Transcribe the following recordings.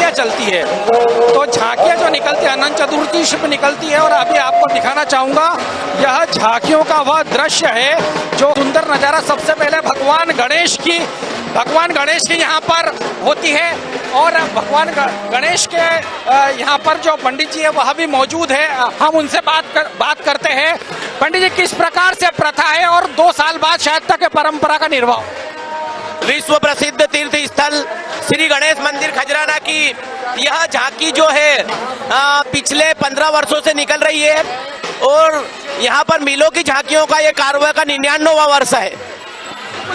झांकियां चलती है। तो झांकियां जो निकलती है अनंत चतुर्दशी पे निकलती है। और अभी आपको दिखाना चाहूंगा यह झांकियों का वह दृश्य है जो सुंदर नजारा सबसे पहले भगवान गणेश की यहाँ पर होती है। और भगवान गणेश के यहाँ पर जो पंडित जी है वह भी मौजूद है। हम उनसे बात करते हैं। पंडित जी, किस प्रकार से प्रथा है और 2 साल बाद शायद तक परंपरा का निर्वाह? विश्व प्रसिद्ध तीर्थ स्थल श्री गणेश मंदिर खजराना की यह झांकी जो है पिछले 15 वर्षों से निकल रही है। और यहाँ पर मिलों की झांकियों का ये कार्य का 99वां वर्ष है।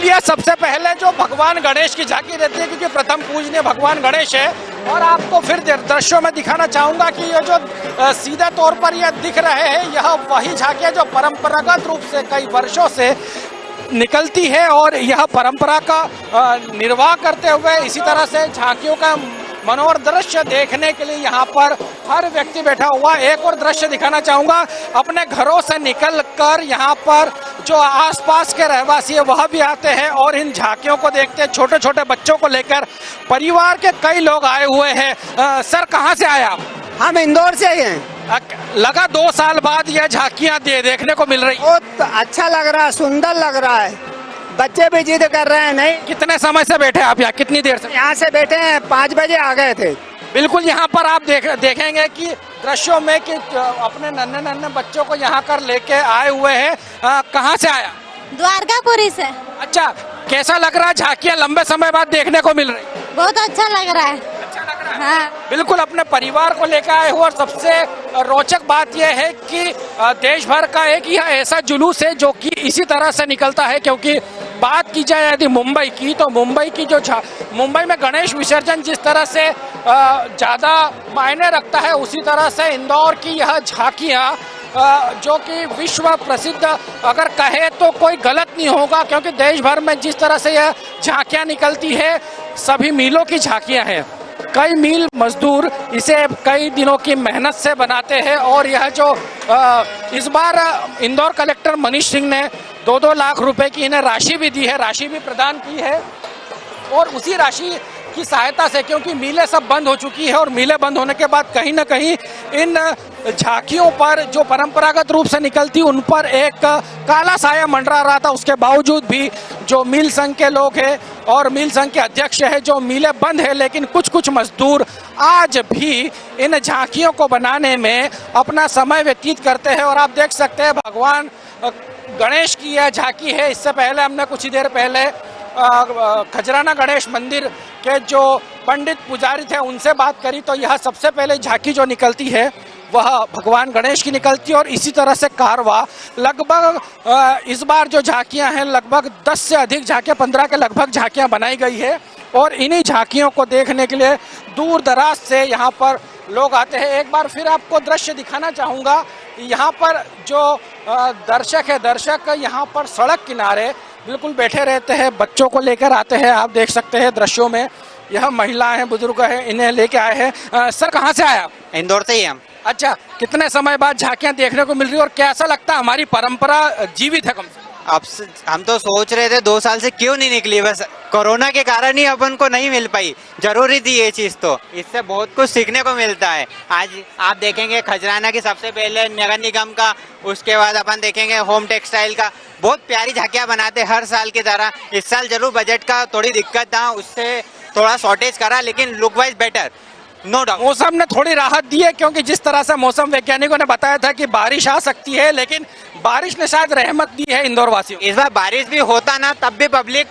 यह सबसे पहले जो भगवान गणेश की झांकी रहती है, क्योंकि प्रथम पूजनीय भगवान गणेश है। और आपको फिर दृश्यों में दिखाना चाहूंगा कि ये जो सीधे तौर पर यह दिख रहे हैं यह वही झांकियां जो परंपरागत रूप से कई वर्षों से निकलती है। और यह परंपरा का निर्वाह करते हुए इसी तरह से झांकियों का मनोहर दृश्य देखने के लिए यहाँ पर हर व्यक्ति बैठा हुआ। एक और दृश्य दिखाना चाहूंगा, अपने घरों से निकलकर यहाँ पर जो आसपास के रहवासी है वह भी आते हैं और इन झांकियों को देखते हैं। छोटे छोटे बच्चों को लेकर परिवार के कई लोग आए हुए हैं। सर, कहाँ से आए आप? हम इंदौर से हैं। लगा 2 साल बाद यह झांकियां देखने को मिल रही। बहुत अच्छा लग रहा है, सुंदर लग रहा है। बच्चे भी जिद कर रहे हैं। नहीं, कितने समय से बैठे आप यहाँ? कितनी देर से? यहाँ से बैठे हैं, 5 बजे आ गए थे। बिल्कुल, यहाँ पर आप देखेंगे कि दृश्यों में कि अपने नन्हे बच्चों को यहाँ कर लेके आए हुए हैं। कहाँ से आया? द्वारकापुरी से। अच्छा, कैसा लग रहा है? झांकियां लंबे समय बाद देखने को मिल रही। बहुत अच्छा लग रहा है। अच्छा लग रहा है। हाँ। बिल्कुल, अपने परिवार को लेकर आए हो। और सबसे रोचक बात यह है कि देश भर का एक यह ऐसा जुलूस है जो कि इसी तरह से निकलता है। क्योंकि बात की जाए यदि मुंबई की, तो मुंबई की जो मुंबई में गणेश विसर्जन जिस तरह से ज्यादा मायने रखता है, उसी तरह से इंदौर की यह झांकियां जो कि विश्व प्रसिद्ध अगर कहे तो कोई गलत नहीं होगा। क्योंकि देश भर में जिस तरह से यह झांकियां निकलती है सभी मीलों की झांकियां हैं। कई मील मजदूर इसे कई दिनों की मेहनत से बनाते हैं। और यह जो इस बार इंदौर कलेक्टर मनीष सिंह ने 2-2 लाख रुपए की इन्हें राशि भी दी है, राशि भी प्रदान की है। और उसी राशि की सहायता से, क्योंकि मिलें सब बंद हो चुकी है और मिलें बंद होने के बाद कहीं ना कहीं इन झांकियों पर जो परंपरागत रूप से निकलती उन पर एक काला साया मंडरा रहा था। उसके बावजूद भी जो मिल संघ के लोग हैं और मिल संघ के अध्यक्ष है, जो मिलें बंद है लेकिन कुछ मजदूर आज भी इन झांकियों को बनाने में अपना समय व्यतीत करते हैं। और आप देख सकते हैं भगवान गणेश की यह झांकी है। इससे पहले हमने कुछ ही देर पहले खजराना गणेश मंदिर के जो पंडित पुजारी थे उनसे बात करी, तो यह सबसे पहले झांकी जो निकलती है वह भगवान गणेश की निकलती है। और इसी तरह से कारवा लगभग इस बार जो झांकियां हैं लगभग 10 से अधिक झांकियां, 15 के लगभग झांकियां बनाई गई है। और इन्हीं झांकियों को देखने के लिए दूर दराज से यहाँ पर लोग आते हैं। एक बार फिर आपको दृश्य दिखाना चाहूँगा। यहाँ पर जो दर्शक यहाँ पर सड़क किनारे बिल्कुल बैठे रहते हैं, बच्चों को लेकर आते हैं। आप देख सकते हैं दृश्यों में यह महिलाएं हैं, बुजुर्ग हैं, इन्हें लेके आए हैं। सर, कहाँ से आया? इंदौर से ही हम। अच्छा, कितने समय बाद झांकियां देखने को मिल रही है और कैसा लगता है? हमारी परंपरा जीवित है कम से? अब हम तो सोच रहे थे 2 साल से क्यों नहीं निकली, बस कोरोना के कारण ही अपन को नहीं मिल पाई। जरूरी थी ये चीज, तो इससे बहुत कुछ सीखने को मिलता है। आज आप देखेंगे खजराना की सबसे पहले नगर निगम का, उसके बाद अपन देखेंगे होम टेक्सटाइल का। बहुत प्यारी झांकियां बनाते हर साल की तरह। इस साल जरूर बजट का थोड़ी दिक्कत था, उससे थोड़ा शॉर्टेज करा, लेकिन look wise better, no doubt. मौसम ने थोड़ी राहत दी है, क्योंकि जिस तरह से मौसम वैज्ञानिकों ने बताया था कि बारिश आ सकती है, लेकिन बारिश ने शायद रहमत दी है इंदौर वासियों। इस बार बारिश भी होता ना तब भी पब्लिक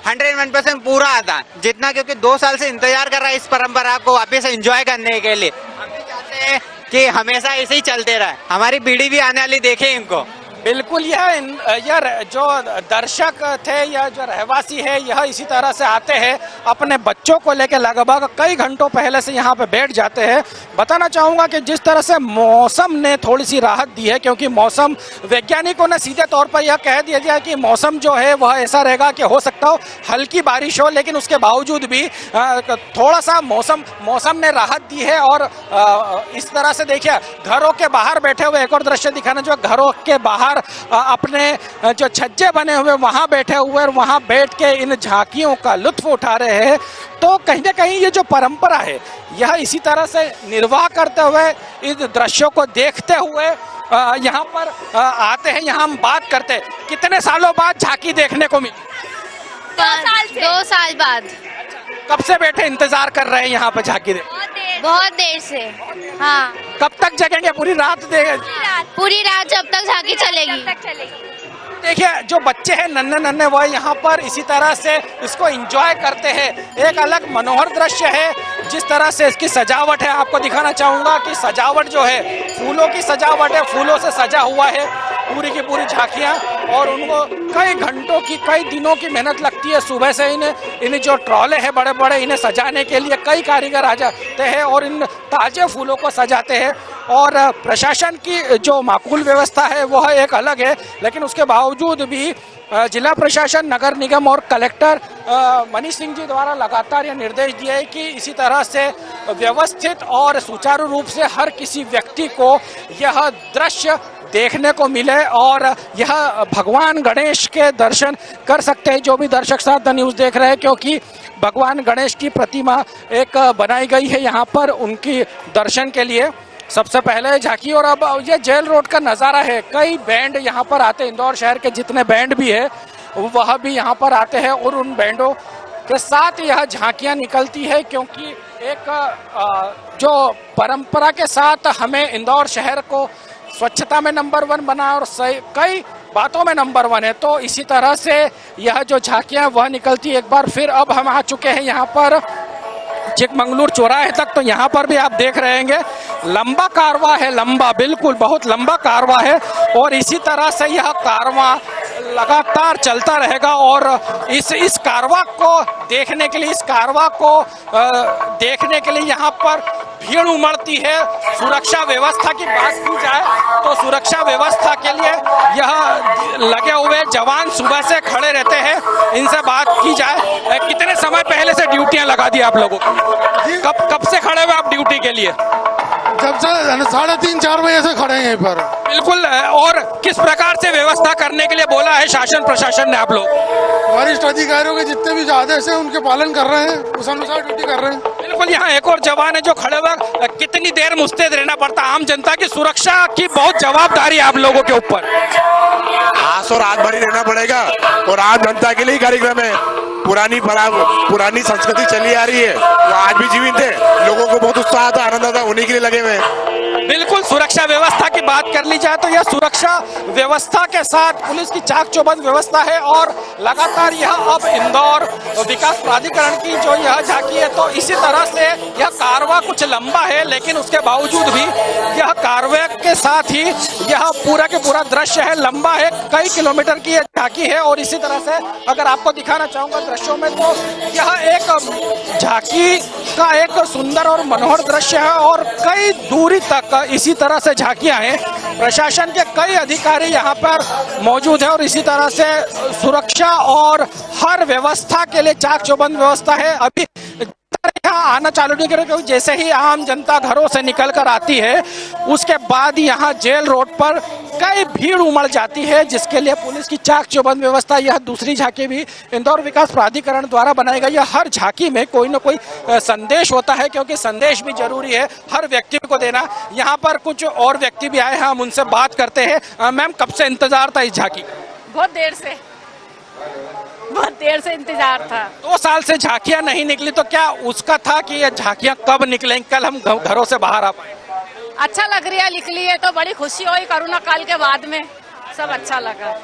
101% पूरा आता जितना, क्योंकि 2 साल से इंतजार कर रहा है इस परंपरा को वापस एंजॉय करने के लिए। हम भी चाहते हैं कि हमेशा ऐसे ही चलते रहे, हमारी पीढ़ी भी आने वाली देखे इनको। बिल्कुल, यह जो दर्शक थे या जो रहवासी है यह इसी तरह से आते हैं, अपने बच्चों को लेकर लगभग कई घंटों पहले से यहाँ पे बैठ जाते हैं। बताना चाहूँगा कि जिस तरह से मौसम ने थोड़ी सी राहत दी है, क्योंकि मौसम वैज्ञानिकों ने सीधे तौर पर यह कह दिया गया कि मौसम जो है वह ऐसा रहेगा कि हो सकता हो हल्की बारिश हो, लेकिन उसके बावजूद भी थोड़ा सा मौसम ने राहत दी है। और इस तरह से देखिए घरों के बाहर बैठे हुए एक और दृश्य दिखाना, जो घरों के बाहर बाहर अपने जो छज्जे बने हुए वहां बैठे हुए और वहां बैठ के इन झांकियों का लुत्फ उठा रहे हैं। तो कहीं ना कहीं ये जो परंपरा है यह इसी तरह से निर्वाह करते हुए इस दृश्यों को देखते हुए यहाँ पर आते हैं। यहाँ हम बात करते हैं कितने सालों बाद झांकी देखने को मिली? 2 साल बाद। कब से बैठे इंतजार कर रहे हैं यहाँ पर झांकी देख? बहुत देर से। हाँ, कब तक जगेंगे? पूरी रात देंगे? पूरी रात जब तक झांकी चलेगी। देखिए जो बच्चे हैं नन्हे नन्हे वह यहाँ पर इसी तरह से इसको एंजॉय करते हैं। एक अलग मनोहर दृश्य है जिस तरह से इसकी सजावट है। आपको दिखाना चाहूंगा कि सजावट जो है फूलों की सजावट है, फूलों से सजा हुआ है पूरी की पूरी झांकियाँ। और उनको कई घंटों की कई दिनों की मेहनत लगती है। सुबह से इन्हें जो ट्रॉले हैं बड़े बड़े इन्हें सजाने के लिए कई कारीगर आ जाते हैं और इन ताजे फूलों को सजाते हैं। और प्रशासन की जो माकूल व्यवस्था है वह एक अलग है, लेकिन उसके बावजूद भी जिला प्रशासन, नगर निगम और कलेक्टर मनीष सिंह जी द्वारा लगातार यह निर्देश दिए है कि इसी तरह से व्यवस्थित और सुचारू रूप से हर किसी व्यक्ति को यह दृश्य देखने को मिले और यह भगवान गणेश के दर्शन कर सकते हैं जो भी दर्शक साथ द न्यूज़ देख रहे हैं, क्योंकि भगवान गणेश की प्रतिमा एक बनाई गई है यहाँ पर उनकी दर्शन के लिए। सबसे पहले झांकी और अब ये जेल रोड का नज़ारा है। कई बैंड यहाँ पर आते हैं, इंदौर शहर के जितने बैंड भी है वह भी यहाँ पर आते हैं और उन बैंडों के साथ यह झांकियाँ निकलती है, क्योंकि एक जो परंपरा के साथ हमें इंदौर शहर को स्वच्छता में नंबर 1 बना और कई बातों में नंबर 1 है। तो इसी तरह से यह जो झांकियाँ वह निकलती है। एक बार फिर अब हम आ चुके हैं यहाँ पर चिकमंगलूर चौराहे तक। तो यहाँ पर भी आप देख रहे होंगे लंबा कारवां है, लंबा, बिल्कुल बहुत लंबा कारवां है और इसी तरह से यह कारवां लगातार चलता रहेगा। और इस कारवां को देखने के लिए यहाँ पर भीड़ उमड़ती है। सुरक्षा व्यवस्था की बात की जाए तो सुरक्षा व्यवस्था के लिए यह लगे हुए जवान सुबह से खड़े रहते हैं। इनसे बात की जाए कितने समय पहले से ड्यूटियां लगा दी आप लोगों को? कब से खड़े हुए आप ड्यूटी के लिए? जब से 3:30-4 बजे से खड़े हैं यहीं पर। बिल्कुल। और किस प्रकार से व्यवस्था करने के लिए बोला है शासन प्रशासन ने आप लोग? वरिष्ठ अधिकारियों के जितने भी आदेश हैं उनके पालन कर रहे हैं, उस अनुसार ड्यूटी कर रहे हैं। बिल्कुल। यहाँ एक और जवान है जो खड़े हुए, कितनी देर मुस्तैद रहना पड़ता? आम जनता की सुरक्षा की बहुत जवाबदारी है आप लोगों के ऊपर। आज और रात भर ही रहना पड़ेगा और आम जनता के लिए कार्यक्रम है। पुरानी संस्कृति चली आ रही है, वो आज भी जीवित है। लोगों को बहुत उत्साह आता, आनंद आता, उन्हीं के लिए लगे हुए हैं। बिल्कुल। सुरक्षा व्यवस्था की बात कर ली जाए तो यह सुरक्षा व्यवस्था के साथ पुलिस की चाक चौबंद व्यवस्था है और लगातार यह अब इंदौर विकास प्राधिकरण की जो यह झांकी है तो इसी तरह से यह कारवां कुछ लंबा है, लेकिन उसके बावजूद भी यह कारवां के साथ ही यह पूरा के पूरा दृश्य है, लंबा है, कई किलोमीटर की यह झांकी है। और इसी तरह से अगर आपको दिखाना चाहूंगा दृश्यों में तो यह एक झांकी का एक सुंदर और मनोहर दृश्य है और कई दूरी तक इसी तरह से झांकियां हैं। प्रशासन के कई अधिकारी यहाँ पर मौजूद है और इसी तरह से सुरक्षा और हर व्यवस्था के लिए चाक चौबंद व्यवस्था है। अभी यहाँ आना चालू नहीं करें क्योंकि जैसे ही आम जनता घरों से निकल कर आती है उसके बाद यहाँ जेल रोड पर कई भीड़ उमड़ जाती है, जिसके लिए पुलिस की चाक चौबंद व्यवस्था। यह दूसरी झांकी भी इंदौर विकास प्राधिकरण द्वारा बनाई गई है। हर झांकी में कोई ना कोई संदेश होता है, क्योंकि संदेश भी जरूरी है हर व्यक्ति को देना। यहाँ पर कुछ और व्यक्ति भी आए हैं, हम उनसे बात करते हैं। मैम, कब से इंतजार था इस झांकी? बहुत देर से इंतजार था। 2 साल से झांकियां नहीं निकली, तो क्या उसका था कि ये झांकियां कब निकलेंगी, कल हम घरों से बाहर आ पाए? अच्छा लग रहा है, निकली है तो बड़ी खुशी हुई। कोरोना काल के बाद में सब अच्छा लगा।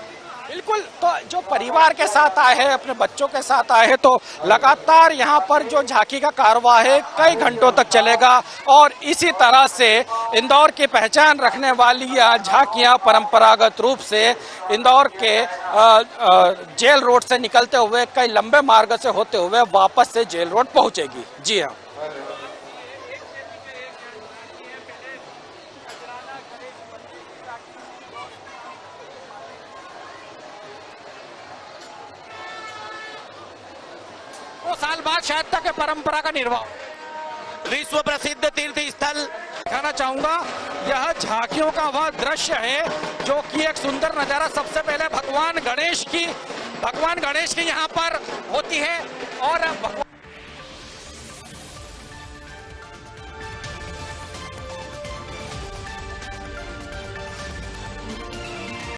बिल्कुल। तो जो परिवार के साथ आए हैं, अपने बच्चों के साथ आए हैं, तो लगातार यहाँ पर जो झांकी का कारवां है कई घंटों तक चलेगा और इसी तरह से इंदौर की पहचान रखने वाली यह झांकियाँ परंपरागत रूप से इंदौर के जेल रोड से निकलते हुए कई लंबे मार्ग से होते हुए वापस से जेल रोड पहुँचेगी। जी हाँ। साल बाद शायद तक परंपरा का निर्वाह। विश्व प्रसिद्ध तीर्थ स्थल कहना चाहूंगा यह झांकियों का वह दृश्य है जो कि एक सुंदर नजारा। सबसे पहले भगवान गणेश की यहाँ पर होती है और भगवान